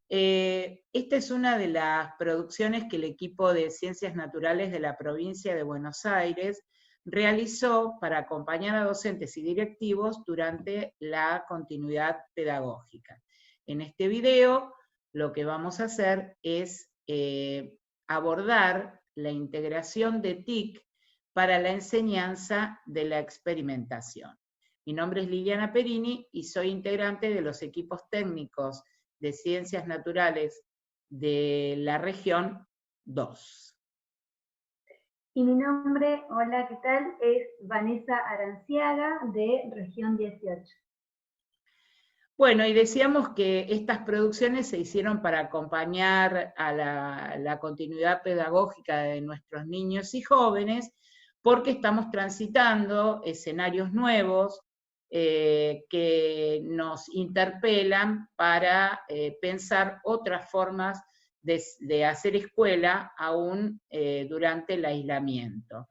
Esta es una de las producciones que el equipo de Ciencias Naturales de la provincia de Buenos Aires realizó para acompañar a docentes y directivos durante la continuidad pedagógica. En este video lo que vamos a hacer es abordar la integración de TIC para la enseñanza de la experimentación. Mi nombre es Liliana Perini y soy integrante de los equipos técnicos de Ciencias Naturales de la región 2. Y mi nombre, hola, ¿qué tal? Es Vanessa Aranciaga, de región 18. Bueno, y decíamos que estas producciones se hicieron para acompañar a la continuidad pedagógica de nuestros niños y jóvenes, porque estamos transitando escenarios nuevos que nos interpelan para pensar otras formas de hacer escuela aún durante el aislamiento.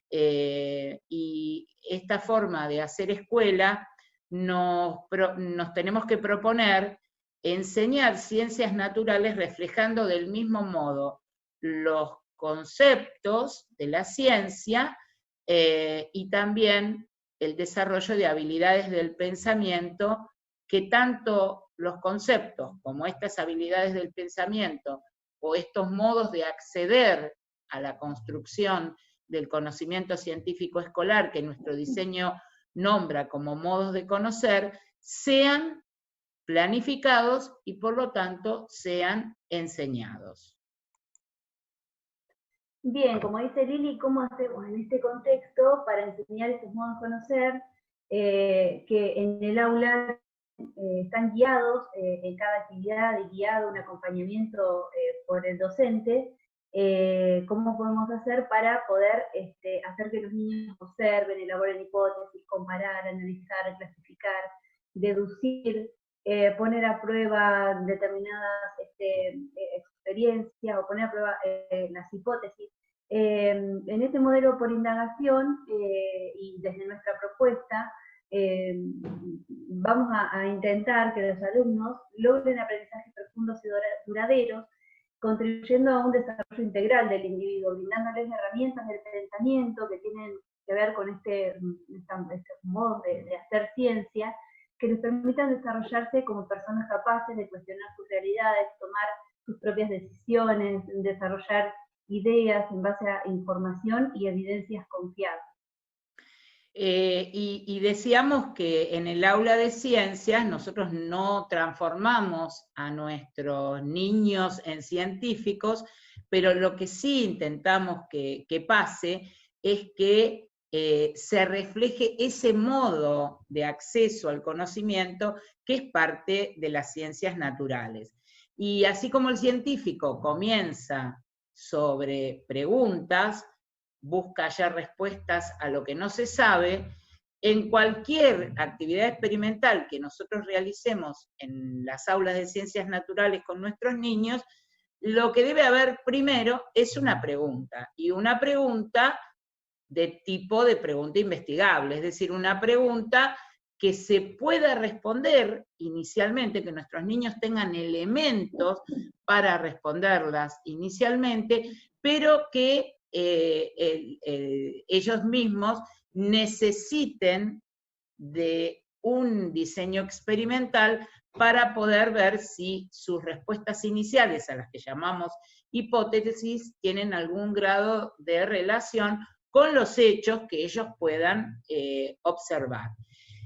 Y esta forma de hacer escuela nos tenemos que proponer enseñar ciencias naturales reflejando del mismo modo los conceptos de la ciencia y también el desarrollo de habilidades del pensamiento, que tanto los conceptos como estas habilidades del pensamiento o estos modos de acceder a la construcción del conocimiento científico escolar que nuestro diseño nombra como modos de conocer, sean planificados y por lo tanto sean enseñados. Bien, como dice Lili, ¿cómo hacemos en este contexto para enseñar estos modos de conocer que en el aula están guiados en cada actividad y guiado un acompañamiento por el docente? ¿Cómo podemos hacer para poder hacer que los niños observen, elaboren hipótesis, comparar, analizar, clasificar, deducir, poner a prueba determinadas experiencias o poner a prueba las hipótesis? En este modelo por indagación y desde nuestra propuesta, vamos a intentar que los alumnos logren aprendizajes profundos y duraderos, contribuyendo a un desarrollo integral del individuo, brindándoles herramientas del pensamiento que tienen que ver con este modo de hacer ciencia, que les permitan desarrollarse como personas capaces de cuestionar sus realidades, tomar sus propias decisiones, desarrollar ideas en base a información y evidencias confiables. Y decíamos que en el aula de ciencias nosotros no transformamos a nuestros niños en científicos, pero lo que sí intentamos que pase es que se refleje ese modo de acceso al conocimiento que es parte de las ciencias naturales. Y así como el científico comienza sobre preguntas, busca hallar respuestas a lo que no se sabe, en cualquier actividad experimental que nosotros realicemos en las aulas de ciencias naturales con nuestros niños, lo que debe haber primero es una pregunta, y una pregunta de tipo de pregunta investigable, es decir, una pregunta que se pueda responder inicialmente, que nuestros niños tengan elementos para responderlas inicialmente, pero que ellos mismos necesiten de un diseño experimental para poder ver si sus respuestas iniciales, a las que llamamos hipótesis, tienen algún grado de relación con los hechos que ellos puedan observar.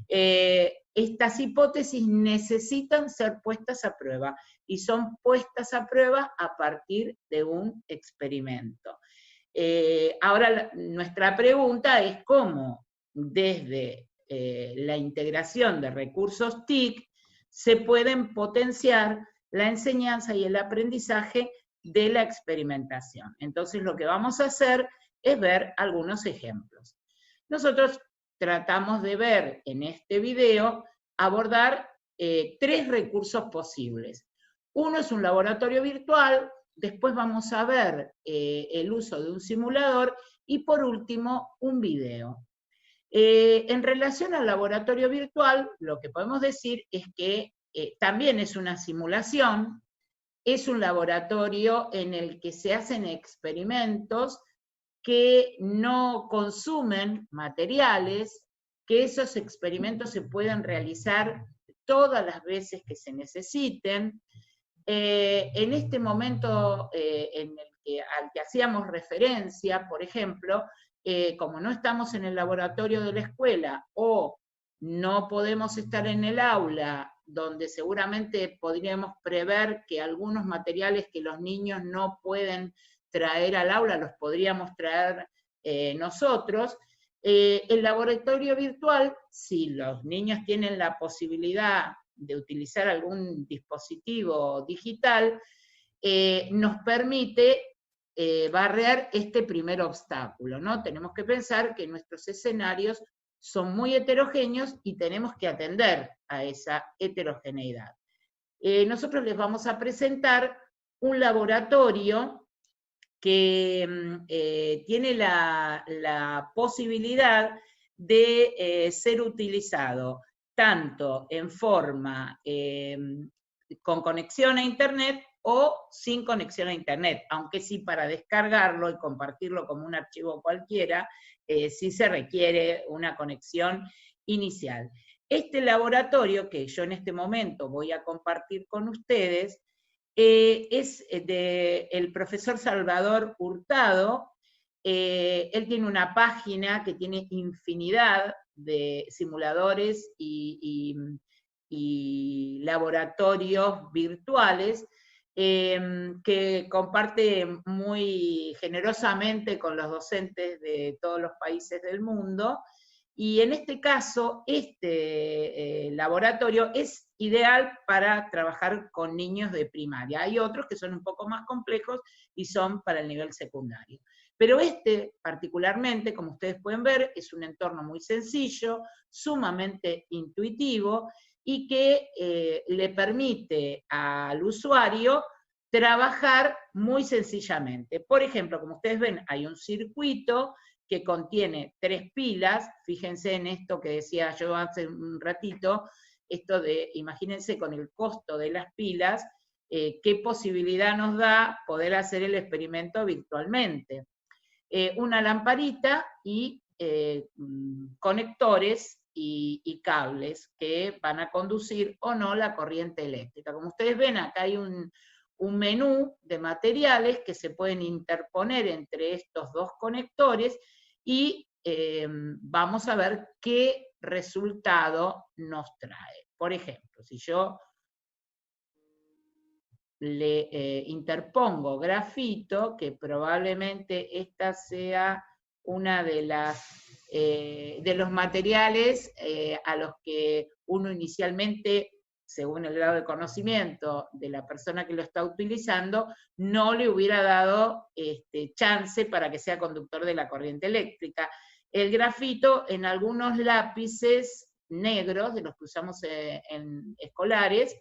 Estas hipótesis necesitan ser puestas a prueba y son puestas a prueba a partir de un experimento. Ahora nuestra pregunta es cómo desde la integración de recursos TIC se pueden potenciar la enseñanza y el aprendizaje de la experimentación. Entonces lo que vamos a hacer es ver algunos ejemplos. Nosotros tratamos de ver en este video, abordar 3 recursos posibles. Uno es un laboratorio virtual, después vamos a ver el uso de un simulador y por último un video. En relación al laboratorio virtual, lo que podemos decir es que también es una simulación es un laboratorio en el que se hacen experimentos que no consumen materiales, que esos experimentos se pueden realizar todas las veces que se necesiten. En este momento al que hacíamos referencia, por ejemplo, como no estamos en el laboratorio de la escuela o no podemos estar en el aula, donde seguramente podríamos prever que algunos materiales que los niños no pueden traer al aula los podríamos traer nosotros. El laboratorio virtual, si los niños tienen la posibilidad de utilizar algún dispositivo digital, nos permite barrer este primer obstáculo, ¿no? Tenemos que pensar que nuestros escenarios son muy heterogéneos y tenemos que atender a esa heterogeneidad. Nosotros les vamos a presentar un laboratorio que tiene la posibilidad de ser utilizado tanto en forma con conexión a Internet o sin conexión a Internet, aunque sí para descargarlo y compartirlo como un archivo cualquiera, sí se requiere una conexión inicial. Este laboratorio que yo en este momento voy a compartir con ustedes es del profesor Salvador Hurtado. Él tiene una página que tiene infinidad de simuladores y laboratorios virtuales que comparte muy generosamente con los docentes de todos los países del mundo. Y en este caso, este laboratorio es ideal para trabajar con niños de primaria. Hay otros que son un poco más complejos y son para el nivel secundario. Pero este particularmente, como ustedes pueden ver, es un entorno muy sencillo, sumamente intuitivo y que le permite al usuario trabajar muy sencillamente. Por ejemplo, como ustedes ven, hay un circuito que contiene 3 pilas, fíjense en esto que decía yo hace un ratito, esto de, imagínense con el costo de las pilas, qué posibilidad nos da poder hacer el experimento virtualmente. Una lamparita y conectores y cables que van a conducir o no la corriente eléctrica. Como ustedes ven, acá hay un menú de materiales que se pueden interponer entre estos 2 conectores y vamos a ver qué resultado nos trae. Por ejemplo, si yo le interpongo grafito, que probablemente esta sea una de los materiales a los que uno inicialmente, según el grado de conocimiento de la persona que lo está utilizando, no le hubiera dado chance para que sea conductor de la corriente eléctrica. El grafito en algunos lápices negros, de los que usamos en escolares,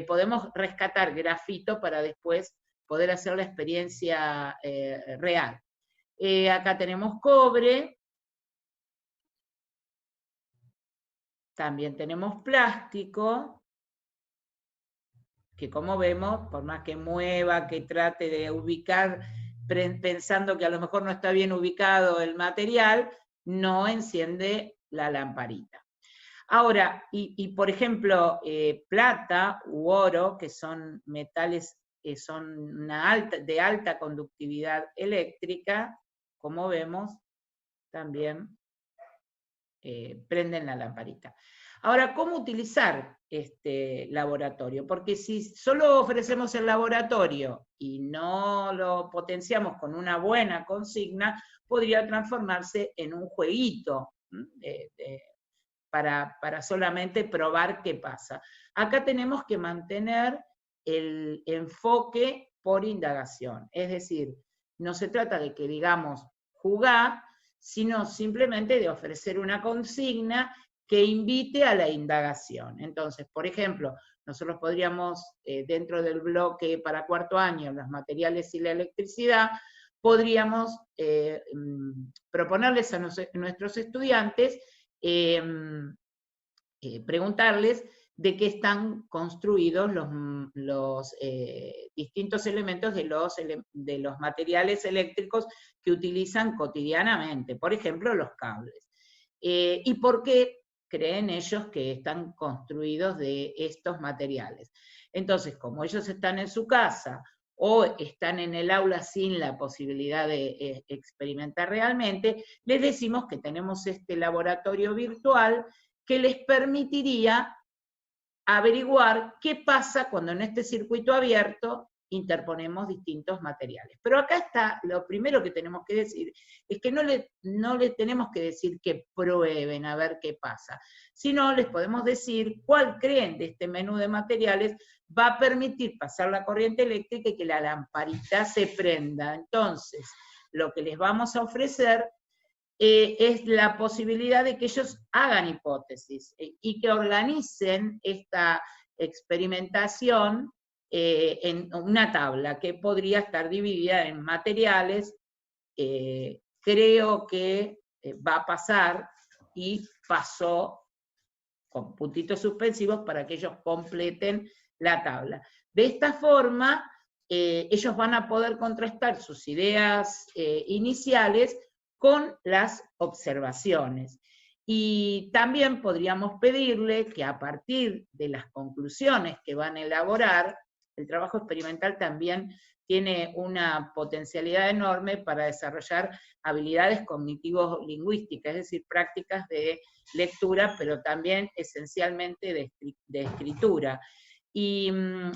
podemos rescatar grafito para después poder hacer la experiencia real. Acá tenemos cobre, también tenemos plástico, que como vemos, por más que mueva, que trate de ubicar, pensando que a lo mejor no está bien ubicado el material, no enciende la lamparita. Ahora, y por ejemplo, plata u oro, que son metales que son de alta conductividad eléctrica, como vemos, también prenden la lamparita. Ahora, ¿cómo utilizar este laboratorio? Porque si solo ofrecemos el laboratorio y no lo potenciamos con una buena consigna, podría transformarse en un jueguito para solamente probar qué pasa. Acá tenemos que mantener el enfoque por indagación, es decir, no se trata de que digamos jugar, sino simplemente de ofrecer una consigna que invite a la indagación. Entonces, por ejemplo, nosotros podríamos, dentro del bloque para cuarto año, los materiales y la electricidad, podríamos proponerles a nuestros estudiantes preguntarles de qué están construidos los distintos elementos de los materiales eléctricos que utilizan cotidianamente, por ejemplo, los cables. Y por qué creen ellos que están construidos de estos materiales. Entonces, como ellos están en su casa o están en el aula sin la posibilidad de experimentar realmente, les decimos que tenemos este laboratorio virtual que les permitiría averiguar qué pasa cuando en este circuito abierto interponemos distintos materiales. Pero acá está, lo primero que tenemos que decir, es que no le tenemos que decir que prueben a ver qué pasa, sino les podemos decir cuál creen de este menú de materiales va a permitir pasar la corriente eléctrica y que la lamparita se prenda. Entonces, lo que les vamos a ofrecer es la posibilidad de que ellos hagan hipótesis y que organicen esta experimentación en una tabla que podría estar dividida en materiales. Creo que va a pasar y pasó con puntitos suspensivos para que ellos completen la tabla. De esta forma, ellos van a poder contrastar sus ideas iniciales con las observaciones. Y también podríamos pedirle que a partir de las conclusiones que van a elaborar, el trabajo experimental también tiene una potencialidad enorme para desarrollar habilidades cognitivo-lingüísticas, es decir, prácticas de lectura, pero también esencialmente de escritura. Y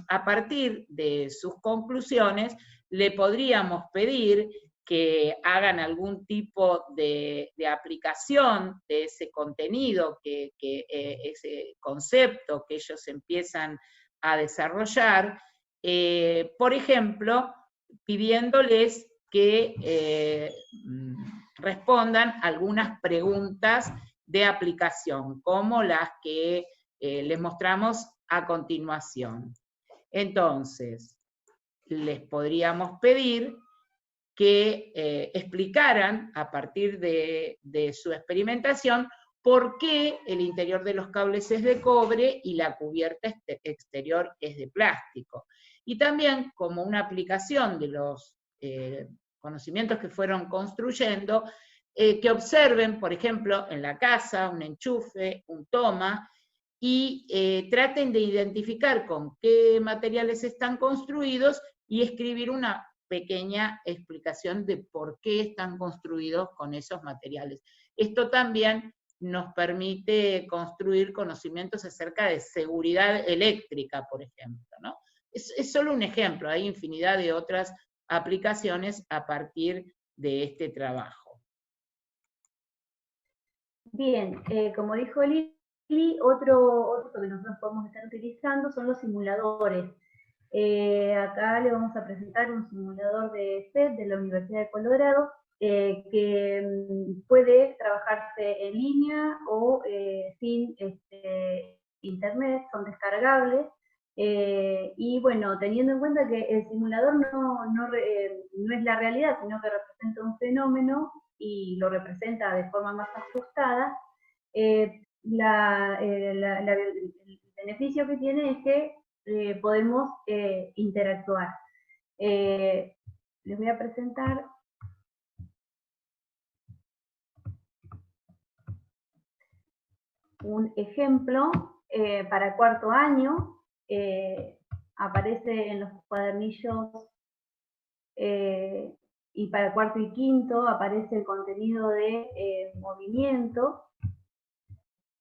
a partir de sus conclusiones, le podríamos pedir que hagan algún tipo de aplicación de ese contenido, ese concepto que ellos empiezan a desarrollar, por ejemplo, pidiéndoles que respondan algunas preguntas de aplicación, como las que les mostramos a continuación. Entonces, les podríamos pedir que explicaran a partir de su experimentación por qué el interior de los cables es de cobre y la cubierta exterior es de plástico. Y también como una aplicación de los conocimientos que fueron construyendo, que observen, por ejemplo, en la casa, un enchufe, un toma, y traten de identificar con qué materiales están construidos y escribir una pequeña explicación de por qué están construidos con esos materiales. Esto también nos permite construir conocimientos acerca de seguridad eléctrica, por ejemplo, ¿no? Es solo un ejemplo, hay infinidad de otras aplicaciones a partir de este trabajo. Bien, como dijo Lili, otro que nosotros podemos estar utilizando son los simuladores. Acá le vamos a presentar un simulador de SET de la Universidad de Colorado, que puede trabajarse en línea o sin internet, son descargables. Y bueno, teniendo en cuenta que el simulador no es la realidad, sino que representa un fenómeno y lo representa de forma más ajustada, el beneficio que tiene es que podemos interactuar. Les voy a presentar un ejemplo para cuarto año. Aparece en los cuadernillos, y para cuarto y quinto aparece el contenido de movimiento.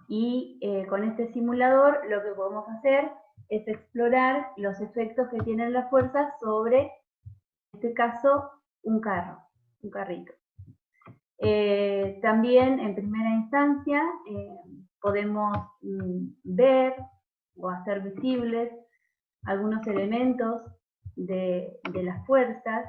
Y con este simulador lo que podemos hacer es explorar los efectos que tienen las fuerzas sobre, en este caso, un carrito. También, en primera instancia, podemos ver o hacer visibles algunos elementos de las fuerzas.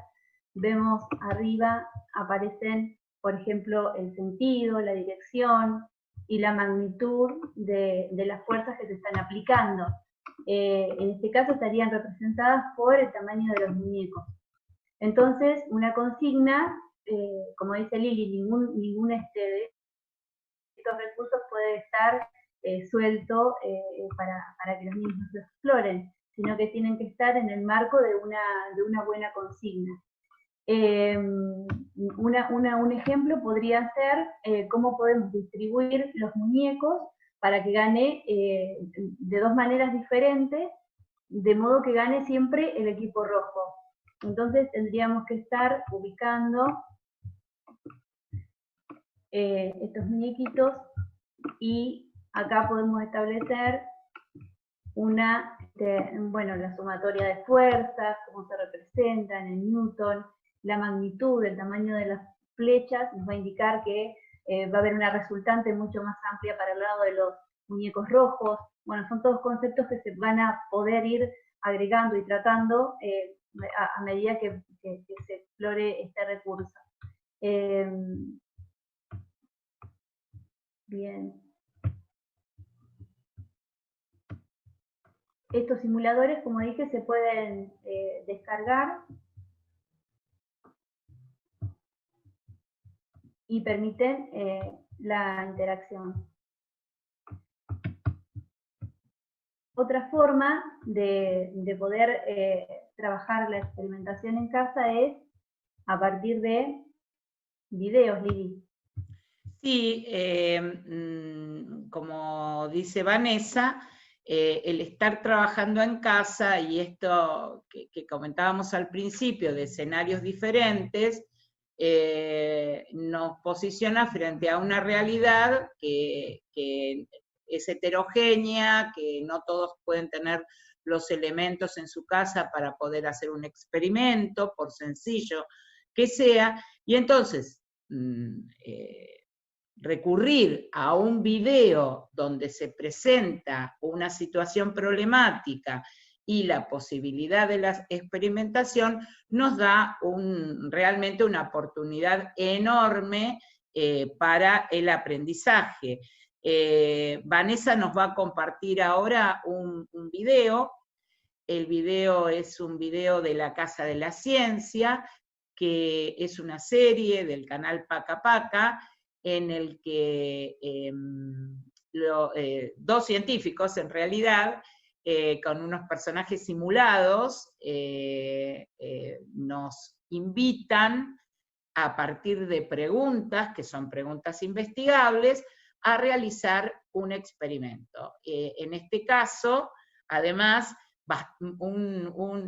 Vemos arriba, aparecen, por ejemplo, el sentido, la dirección y la magnitud de las fuerzas que se están aplicando. En este caso estarían representadas por el tamaño de los muñecos. Entonces, una consigna, como dice Lili, ningún de estos recursos puede estar suelto para que los niños lo exploren, sino que tienen que estar en el marco de una buena consigna. Un ejemplo podría ser cómo podemos distribuir los muñecos para que gane de dos maneras diferentes, de modo que gane siempre el equipo rojo. Entonces tendríamos que estar ubicando estos muñequitos, y acá podemos establecer la sumatoria de fuerzas, cómo se representan en Newton, la magnitud, el tamaño de las flechas, nos va a indicar que va a haber una resultante mucho más amplia para el lado de los muñecos rojos. Bueno, son todos conceptos que se van a poder ir agregando y tratando a medida que se explore este recurso. Bien. Estos simuladores, como dije, se pueden descargar y permiten la interacción. Otra forma de poder trabajar la experimentación en casa es a partir de videos, Lili. Sí, como dice Vanessa, el estar trabajando en casa y esto que comentábamos al principio de escenarios diferentes, nos posiciona frente a una realidad que es heterogénea, que no todos pueden tener los elementos en su casa para poder hacer un experimento, por sencillo que sea, y entonces recurrir a un video donde se presenta una situación problemática y la posibilidad de la experimentación nos da realmente una oportunidad enorme para el aprendizaje. Vanessa nos va a compartir ahora un video. El video es un video de la Casa de la Ciencia, que es una serie del canal Paca Paca, en el que dos científicos, en realidad, con unos personajes simulados, nos invitan, a partir de preguntas, que son preguntas investigables, a realizar un experimento. En este caso, además,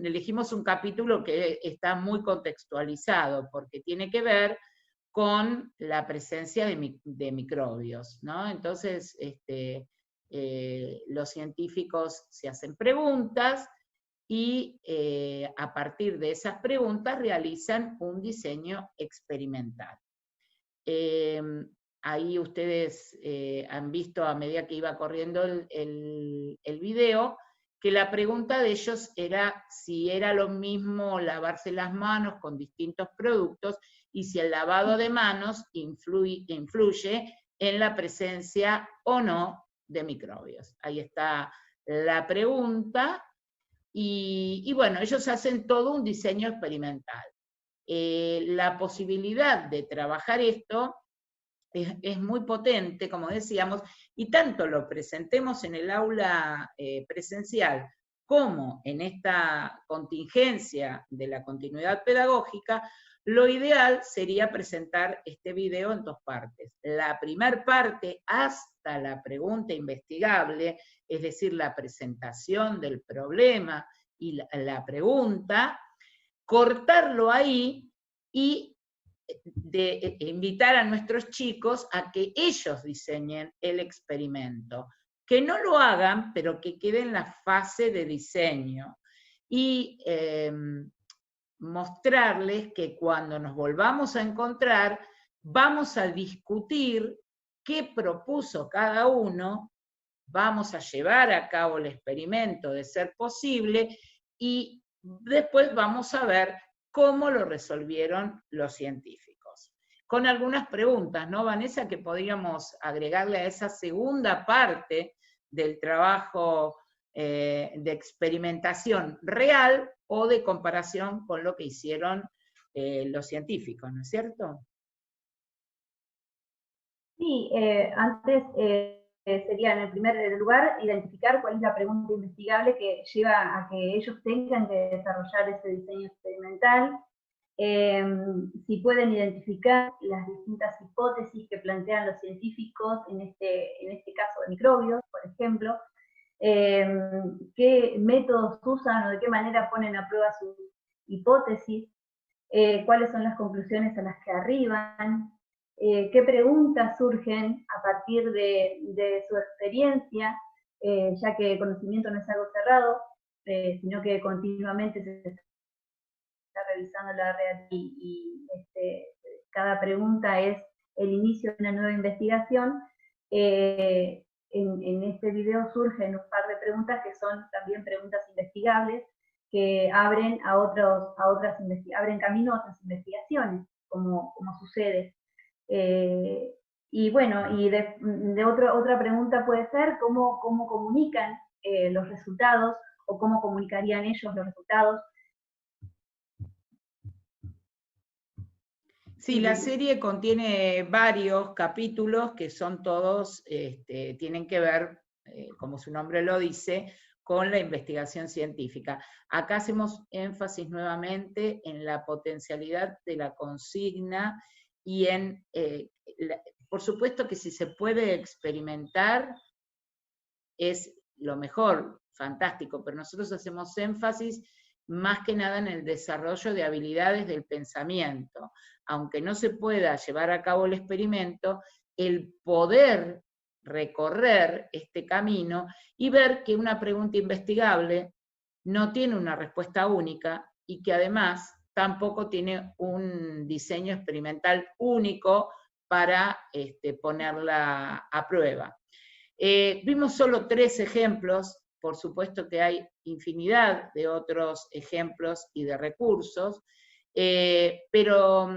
elegimos un capítulo que está muy contextualizado, porque tiene que ver con la presencia de microbios, ¿no? Entonces, los científicos se hacen preguntas y a partir de esas preguntas realizan un diseño experimental. Ahí ustedes han visto, a medida que iba corriendo el video, que la pregunta de ellos era si era lo mismo lavarse las manos con distintos productos y si el lavado de manos influye en la presencia o no de microbios. Ahí está la pregunta, y bueno, ellos hacen todo un diseño experimental. La posibilidad de trabajar esto es muy potente, como decíamos, y tanto lo presentemos en el aula presencial como en esta contingencia de la continuidad pedagógica, lo ideal sería presentar este video en dos partes. La primera parte, hasta la pregunta investigable, es decir, la presentación del problema y la pregunta, cortarlo ahí y invitar a nuestros chicos a que ellos diseñen el experimento. Que no lo hagan, pero que quede en la fase de diseño. Y mostrarles que cuando nos volvamos a encontrar, vamos a discutir qué propuso cada uno, vamos a llevar a cabo el experimento de ser posible, y después vamos a ver cómo lo resolvieron los científicos. Con algunas preguntas, ¿no, Vanessa?, que podríamos agregarle a esa segunda parte del trabajo de experimentación real o de comparación con lo que hicieron los científicos, ¿no es cierto? Sí, antes sería, en el primer lugar, identificar cuál es la pregunta investigable que lleva a que ellos tengan que desarrollar ese diseño experimental. Si pueden identificar las distintas hipótesis que plantean los científicos, en este caso de microbios, por ejemplo, qué métodos usan o de qué manera ponen a prueba sus hipótesis, cuáles son las conclusiones a las que arriban, qué preguntas surgen a partir de su experiencia, ya que el conocimiento no es algo cerrado, sino que continuamente se está revisando la realidad y cada pregunta es el inicio de una nueva investigación. En este video surgen un par de preguntas que son también preguntas investigables, que abren abren camino a otras investigaciones, como sucede. Y bueno, y otra pregunta puede ser cómo comunican los resultados, o cómo comunicarían ellos los resultados. Sí, la serie contiene varios capítulos que son todos, tienen que ver, como su nombre lo dice, con la investigación científica. Acá hacemos énfasis nuevamente en la potencialidad de la consigna y en, por supuesto que si se puede experimentar es lo mejor, fantástico, pero nosotros hacemos énfasis más que nada en el desarrollo de habilidades del pensamiento. Aunque no se pueda llevar a cabo el experimento, el poder recorrer este camino y ver que una pregunta investigable no tiene una respuesta única y que además tampoco tiene un diseño experimental único para ponerla a prueba. Vimos solo 3 ejemplos, por supuesto que hay infinidad de otros ejemplos y de recursos, pero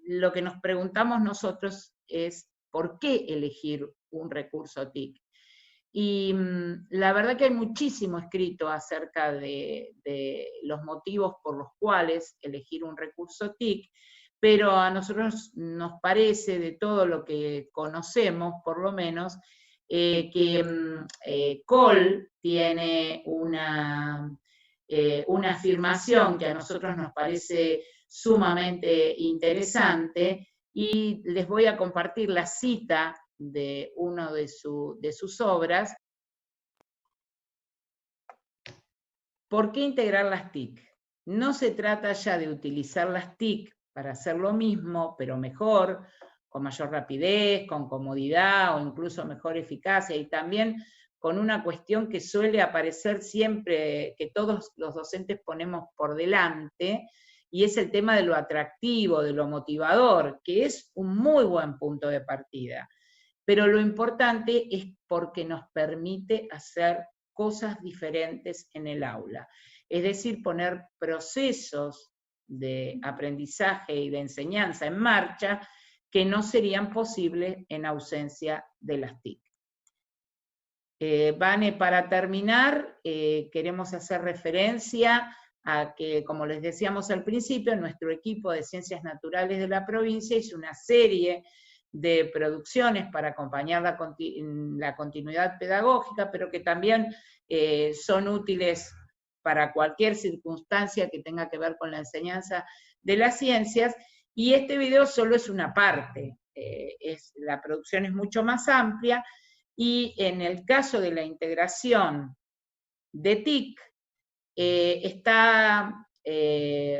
lo que nos preguntamos nosotros es ¿por qué elegir un recurso TIC? Y la verdad que hay muchísimo escrito acerca de los motivos por los cuales elegir un recurso TIC, pero a nosotros nos parece, de todo lo que conocemos, por lo menos, que Cole tiene una afirmación que a nosotros nos parece sumamente interesante, y les voy a compartir la cita de una de sus obras. ¿Por qué integrar las TIC? No se trata ya de utilizar las TIC para hacer lo mismo, pero mejor, con mayor rapidez, con comodidad o incluso mejor eficacia, y también con una cuestión que suele aparecer siempre, que todos los docentes ponemos por delante, y es el tema de lo atractivo, de lo motivador, que es un muy buen punto de partida. Pero lo importante es porque nos permite hacer cosas diferentes en el aula. Es decir, poner procesos de aprendizaje y de enseñanza en marcha que no serían posibles en ausencia de las TIC. Vane, para terminar, queremos hacer referencia a que, como les decíamos al principio, nuestro equipo de Ciencias Naturales de la provincia hizo una serie de producciones para acompañar la continuidad pedagógica, pero que también son útiles para cualquier circunstancia que tenga que ver con la enseñanza de las ciencias, y este video solo es una parte, la producción es mucho más amplia, y en el caso de la integración de TIC, está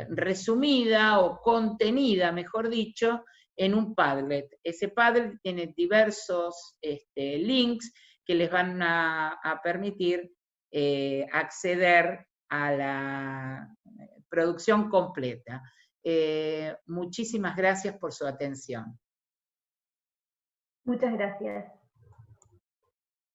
resumida o contenida, mejor dicho, en un Padlet. Ese Padlet tiene diversos links que les van a permitir acceder a la producción completa. Muchísimas gracias por su atención. Muchas gracias.